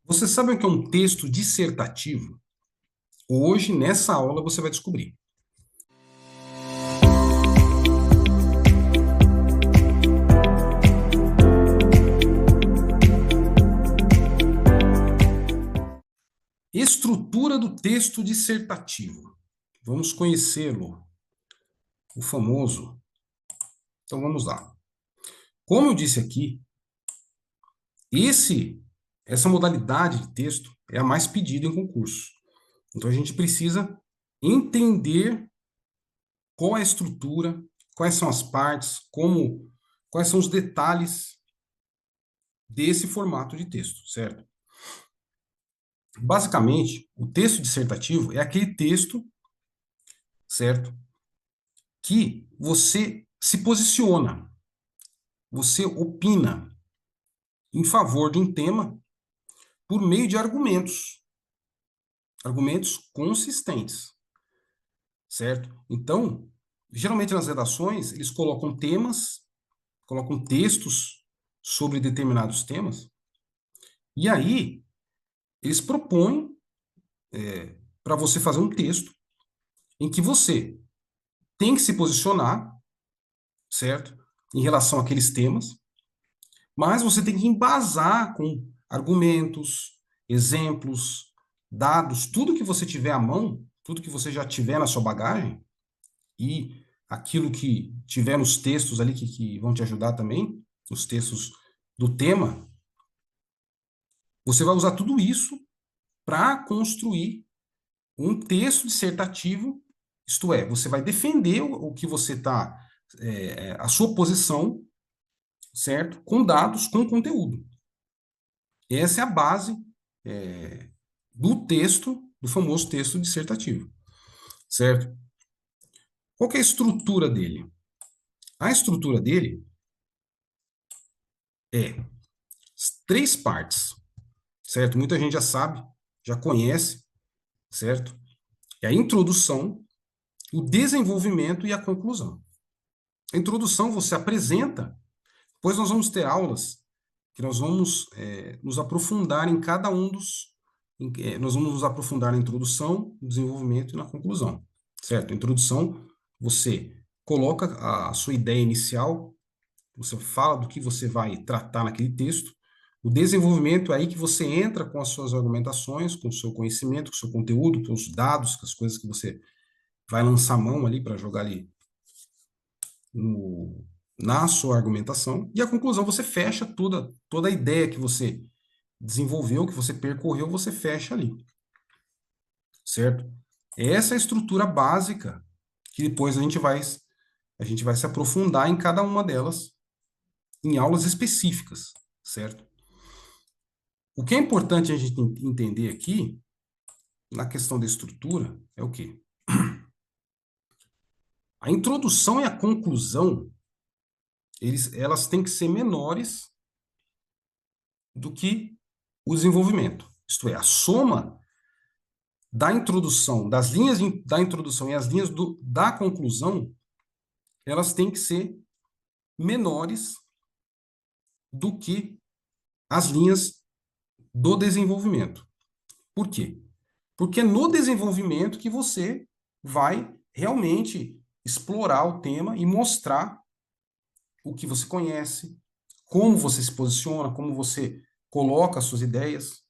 Você sabe o que é um texto dissertativo? Hoje, nessa aula, você vai descobrir. Estrutura do texto dissertativo. Vamos conhecê-lo, o famoso. Então vamos lá. Como eu disse aqui, essa modalidade de texto é a mais pedida em concurso. Então a gente precisa entender qual é a estrutura, quais são as partes, quais são os detalhes desse formato de texto, certo? Basicamente, o texto dissertativo é aquele texto, certo, que você se posiciona, você opina em favor de um tema por meio de argumentos consistentes, certo? Então, geralmente nas redações, eles colocam temas, colocam textos sobre determinados temas, e aí eles propõem para você fazer um texto em que você tem que se posicionar, certo? Em relação àqueles temas, mas você tem que embasar com argumentos, exemplos, dados, tudo que você tiver à mão, tudo que você já tiver na sua bagagem, e aquilo que tiver nos textos ali que vão te ajudar também, os textos do tema, você vai usar tudo isso para construir um texto dissertativo, isto é, você vai defender o que você está, a sua posição, certo? Com dados, com conteúdo. Essa é a base do texto, do famoso texto dissertativo, certo? Qual que é a estrutura dele? A estrutura dele é três partes, certo? Muita gente já sabe, já conhece, certo? É a introdução, o desenvolvimento e a conclusão. A introdução você apresenta, depois nós vamos ter aulas que nós vamos nos aprofundar em cada um nós vamos nos aprofundar na introdução, no desenvolvimento e na conclusão, certo? A introdução, você coloca a sua ideia inicial, você fala do que você vai tratar naquele texto. O desenvolvimento é aí que você entra com as suas argumentações, com o seu conhecimento, com o seu conteúdo, com os dados, com as coisas que você vai lançar mão ali para jogar ali no, na sua argumentação. E a conclusão, você fecha toda a ideia que você desenvolveu, que você percorreu, você fecha ali, certo? Essa é a estrutura básica que depois a gente vai se aprofundar em cada uma delas em aulas específicas, certo? O que é importante a gente entender aqui, na questão da estrutura, é o quê? A introdução e a conclusão, elas têm que ser menores do que o desenvolvimento. Isto é, a soma da introdução, da introdução e as linhas da conclusão, elas têm que ser menores do que as linhas do desenvolvimento. Por quê? Porque é no desenvolvimento que você vai realmente explorar o tema e mostrar o que você conhece, como você se posiciona, como você coloca as suas ideias,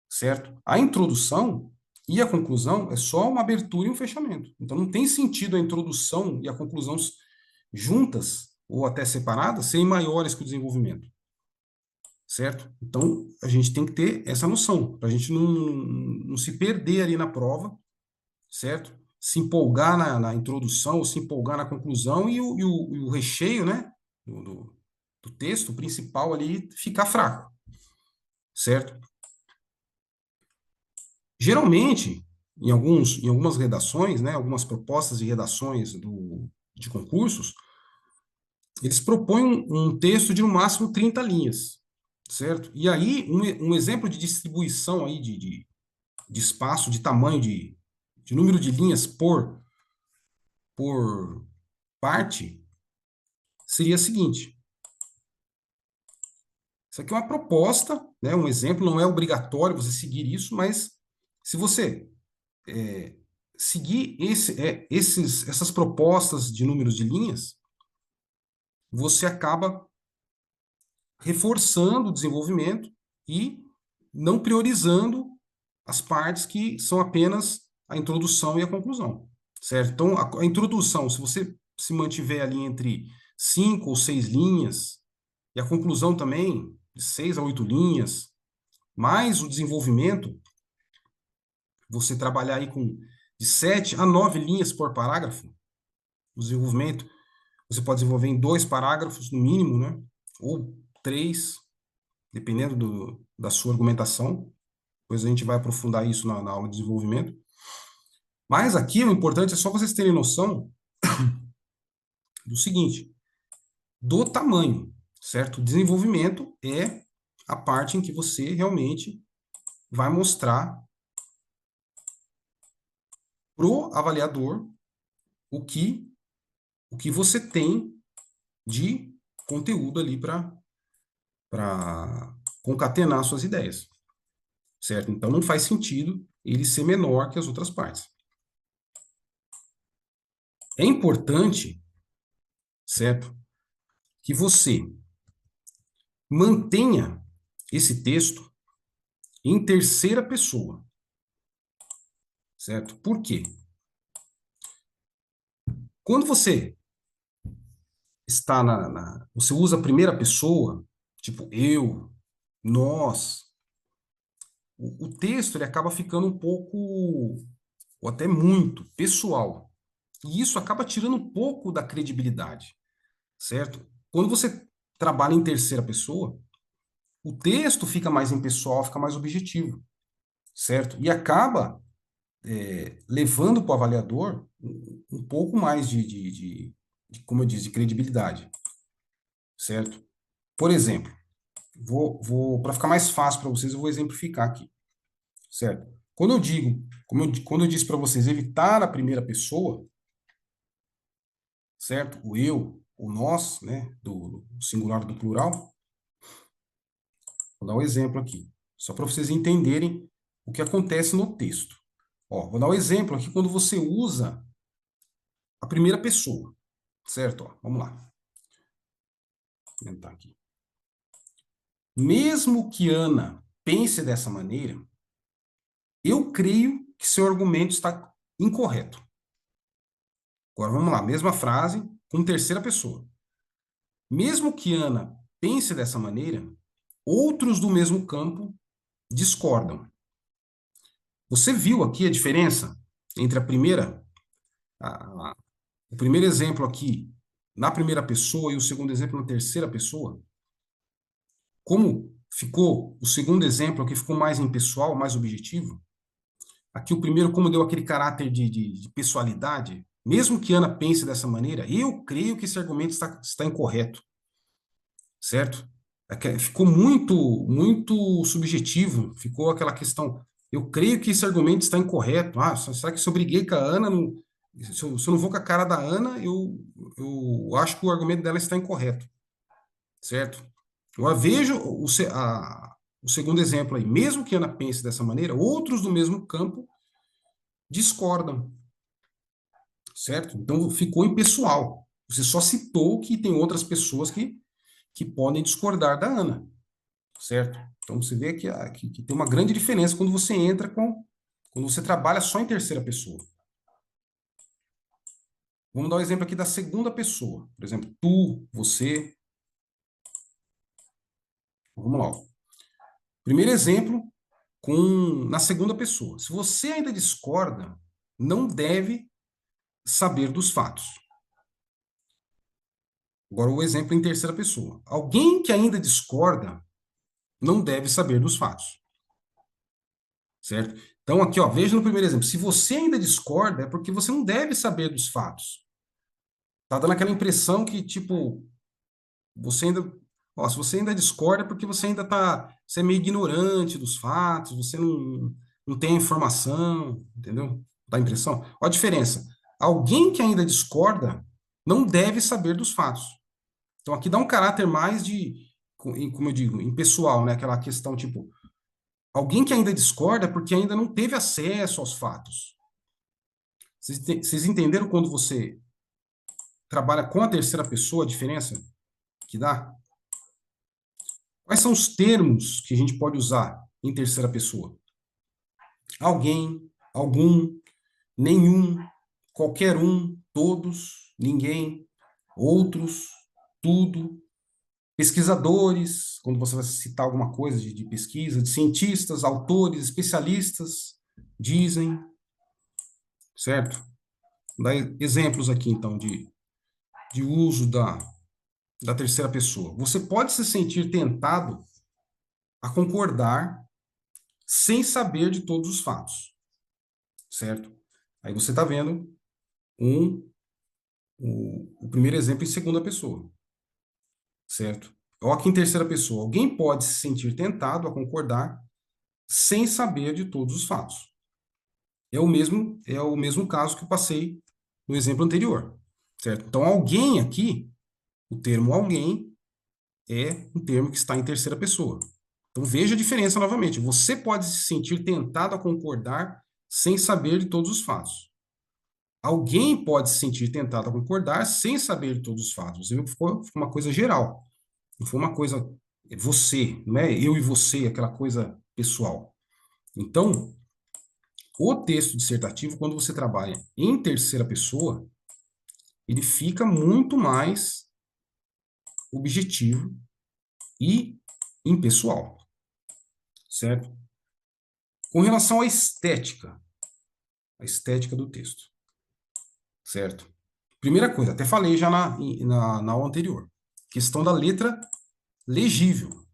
certo? A introdução e a conclusão é só uma abertura e um fechamento. Então não tem sentido a introdução e a conclusão juntas ou até separadas serem maiores que o desenvolvimento, certo? Então a gente tem que ter essa noção, para a gente não se perder ali na prova, certo? Se empolgar na introdução, ou se empolgar na conclusão e o recheio, né, do texto principal ali ficar fraco, certo? Geralmente, em algumas redações, né, algumas propostas de redações de concursos, eles propõem um texto de no máximo 30 linhas, certo? E aí, um exemplo de distribuição aí de espaço, de tamanho, de número de linhas por parte, seria a seguinte. Isso aqui é uma proposta, né? Um exemplo, não é obrigatório você seguir isso, mas se você seguir essas propostas de números de linhas, você acaba reforçando o desenvolvimento e não priorizando as partes que são apenas a introdução e a conclusão, certo? Então, a introdução, se você se mantiver ali entre 5 ou 6 linhas, e a conclusão também, de 6 a 8 linhas, mais o desenvolvimento, você trabalhar aí com de 7 a 9 linhas por parágrafo, o desenvolvimento, você pode desenvolver em 2 parágrafos, no mínimo, né? Ou 3, dependendo da sua argumentação. Depois a gente vai aprofundar isso na aula de desenvolvimento. Mas aqui o importante é só vocês terem noção do seguinte, do tamanho, certo? O desenvolvimento é a parte em que você realmente vai mostrar pro avaliador o que você tem de conteúdo ali para concatenar suas ideias, certo? Então não faz sentido ele ser menor que as outras partes. É importante, certo, que você mantenha esse texto em terceira pessoa, certo? Por quê? Quando você está você usa a primeira pessoa, tipo eu, nós, o texto ele acaba ficando um pouco, ou até muito, pessoal. E isso acaba tirando um pouco da credibilidade, certo? Quando você trabalha em terceira pessoa, o texto fica mais impessoal, fica mais objetivo, certo? E acaba levando para o avaliador um pouco mais como eu disse, de credibilidade, certo? Por exemplo, para ficar mais fácil para vocês, eu vou exemplificar aqui, certo? Quando eu digo, quando eu disse para vocês evitar a primeira pessoa, certo? O eu, o nós, né? Do singular do plural. Vou dar um exemplo aqui, só para vocês entenderem o que acontece no texto. Ó, vou dar um exemplo aqui quando você usa a primeira pessoa, certo? Ó, vamos lá. Vou tentar aqui. Mesmo que Ana pense dessa maneira, eu creio que seu argumento está incorreto. Agora vamos lá, mesma frase com terceira pessoa. Mesmo que Ana pense dessa maneira, outros do mesmo campo discordam. Você viu aqui a diferença entre o primeiro exemplo aqui na primeira pessoa e o segundo exemplo na terceira pessoa? Como ficou o segundo exemplo aqui, ficou mais impessoal, mais objetivo? Aqui o primeiro, como deu aquele caráter de pessoalidade, mesmo que Ana pense dessa maneira, eu creio que esse argumento está incorreto, certo? Ficou muito subjetivo, ficou aquela questão, eu creio que esse argumento está incorreto. Ah, será que se eu briguei com a Ana, se eu não vou com a cara da Ana, eu acho que o argumento dela está incorreto, certo? Eu vejo o segundo exemplo aí, mesmo que Ana pense dessa maneira, outros do mesmo campo discordam, certo? Então ficou impessoal. Você só citou que tem outras pessoas que podem discordar da Ana, certo? Então você vê que tem uma grande diferença quando você quando você trabalha só em terceira pessoa. Vamos dar um exemplo aqui da segunda pessoa. Por exemplo, tu, você. Vamos lá. Ó. Primeiro exemplo na segunda pessoa. Se você ainda discorda, não deve saber dos fatos. Agora o exemplo em terceira pessoa. Alguém que ainda discorda não deve saber dos fatos. Certo? Então, aqui, ó, veja no primeiro exemplo. Se você ainda discorda, é porque você não deve saber dos fatos. Tá dando aquela impressão que, tipo, você ainda. Ó, se você ainda discorda, é porque você ainda tá. Você é meio ignorante dos fatos, você não tem a informação, entendeu? Dá a impressão? Ó a diferença. Alguém que ainda discorda não deve saber dos fatos. Então, aqui dá um caráter mais como eu digo, em pessoal, né? Aquela questão tipo, alguém que ainda discorda é porque ainda não teve acesso aos fatos. Vocês entenderam quando você trabalha com a terceira pessoa, a diferença que dá? Quais são os termos que a gente pode usar em terceira pessoa? Alguém, algum, nenhum, qualquer um, todos, ninguém, outros, tudo, pesquisadores, quando você vai citar alguma coisa de pesquisa, de cientistas, autores, especialistas, dizem, certo? Vou dar exemplos aqui, então, de uso da terceira pessoa. Você pode se sentir tentado a concordar sem saber de todos os fatos, certo? Aí você está vendo um, o primeiro exemplo em segunda pessoa, certo? Ou aqui em terceira pessoa. Alguém pode se sentir tentado a concordar sem saber de todos os fatos. É o mesmo caso que eu passei no exemplo anterior, certo? Então, alguém aqui, o termo alguém é um termo que está em terceira pessoa. Então, veja a diferença novamente. Você pode se sentir tentado a concordar sem saber de todos os fatos. Alguém pode se sentir tentado a concordar sem saber de todos os fatos. Ficou uma coisa geral. Não foi uma coisa você, não é eu e você, aquela coisa pessoal. Então, o texto dissertativo, quando você trabalha em terceira pessoa, ele fica muito mais objetivo e impessoal, certo? Com relação à estética, a estética do texto, certo? Primeira coisa, até falei já na aula anterior, questão da letra legível.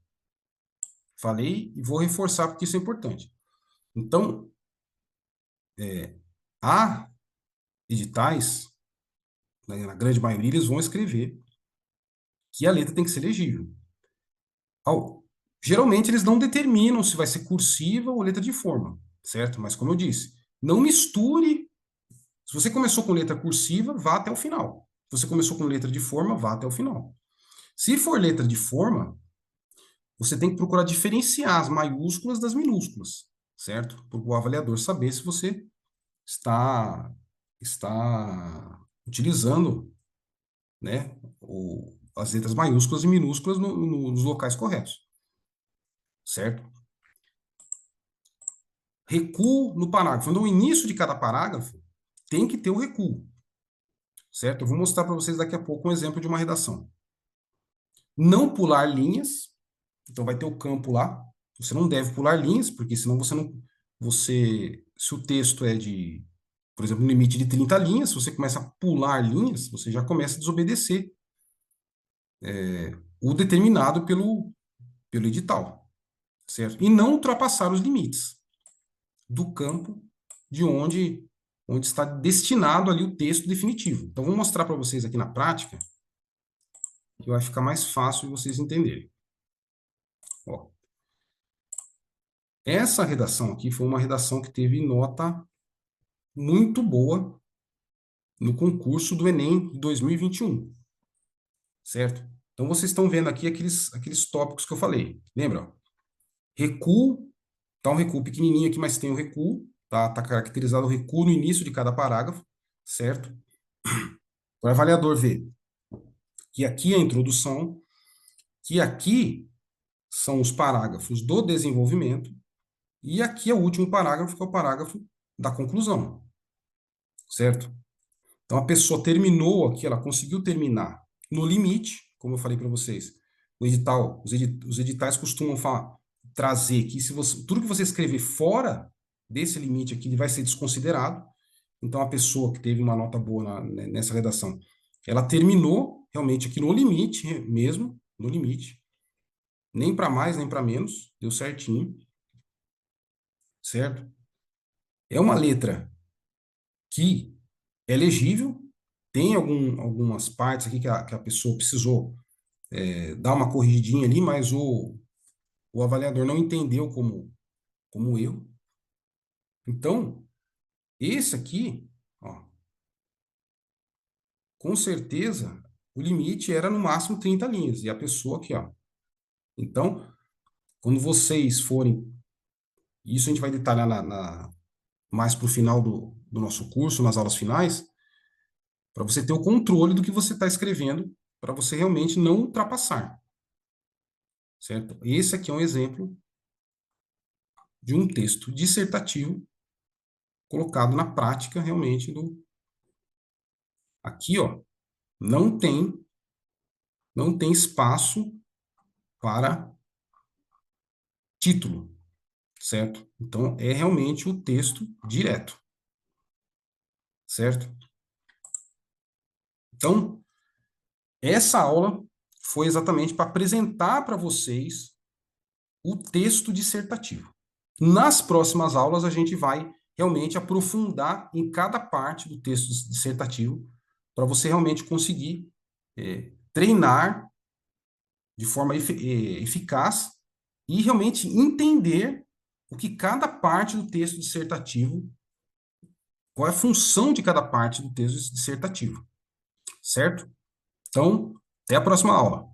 Falei e vou reforçar porque isso é importante. Então, há editais, né, na grande maioria, eles vão escrever que a letra tem que ser legível. Geralmente, eles não determinam se vai ser cursiva ou letra de forma, certo? Mas, como eu disse, não misture. Se você começou com letra cursiva, vá até o final. Se você começou com letra de forma, vá até o final. Se for letra de forma, você tem que procurar diferenciar as maiúsculas das minúsculas, certo? Para o avaliador saber se você está, está utilizando, né, as letras maiúsculas e minúsculas nos locais corretos, certo? Recuo no parágrafo. No início de cada parágrafo, tem que ter o recuo, certo? Eu vou mostrar para vocês daqui a pouco um exemplo de uma redação. Não pular linhas, então vai ter o campo lá. Você não deve pular linhas, porque senão você não. Se o texto é de, por exemplo, um limite de 30 linhas, se você começa a pular linhas, você já começa a desobedecer o determinado pelo edital, certo? E não ultrapassar os limites do campo de onde está destinado ali o texto definitivo. Então, vou mostrar para vocês aqui na prática, que vai ficar mais fácil de vocês entenderem. Ó, essa redação aqui foi uma redação que teve nota muito boa no concurso do Enem 2021, certo? Então, vocês estão vendo aqui aqueles tópicos que eu falei. Lembra? Ó? Recuo, tá um recuo pequenininho aqui, mas tem o recuo, tá caracterizado o recuo no início de cada parágrafo, certo? O avaliador vê que aqui é a introdução, que aqui são os parágrafos do desenvolvimento, e aqui é o último parágrafo, que é o parágrafo da conclusão, certo? Então, a pessoa terminou aqui, ela conseguiu terminar no limite, como eu falei para vocês. Os editais costumam trazer que tudo que você escrever fora desse limite aqui, ele vai ser desconsiderado. Então, a pessoa que teve uma nota boa nessa redação, ela terminou realmente aqui no limite mesmo, no limite. Nem para mais, nem para menos, deu certinho, certo? É uma letra que é legível, tem algumas partes aqui que a pessoa precisou dar uma corrigidinha ali, mas o avaliador não entendeu como erro. Então, esse aqui, ó, com certeza, o limite era no máximo 30 linhas. E a pessoa aqui, ó, Então, quando vocês forem, isso a gente vai detalhar mais para o final do nosso curso, nas aulas finais, para você ter o controle do que você está escrevendo, para você realmente não ultrapassar, certo? Esse aqui é um exemplo de um texto dissertativo colocado na prática realmente do aqui, ó, não tem não tem espaço para título, certo? Então é realmente o texto direto, certo? Então, essa aula foi exatamente para apresentar para vocês o texto dissertativo. Nas próximas aulas, a gente vai realmente aprofundar em cada parte do texto dissertativo, para você realmente conseguir treinar de forma eficaz e realmente entender o que cada parte do texto dissertativo, qual é a função de cada parte do texto dissertativo, certo? Então, até a próxima aula.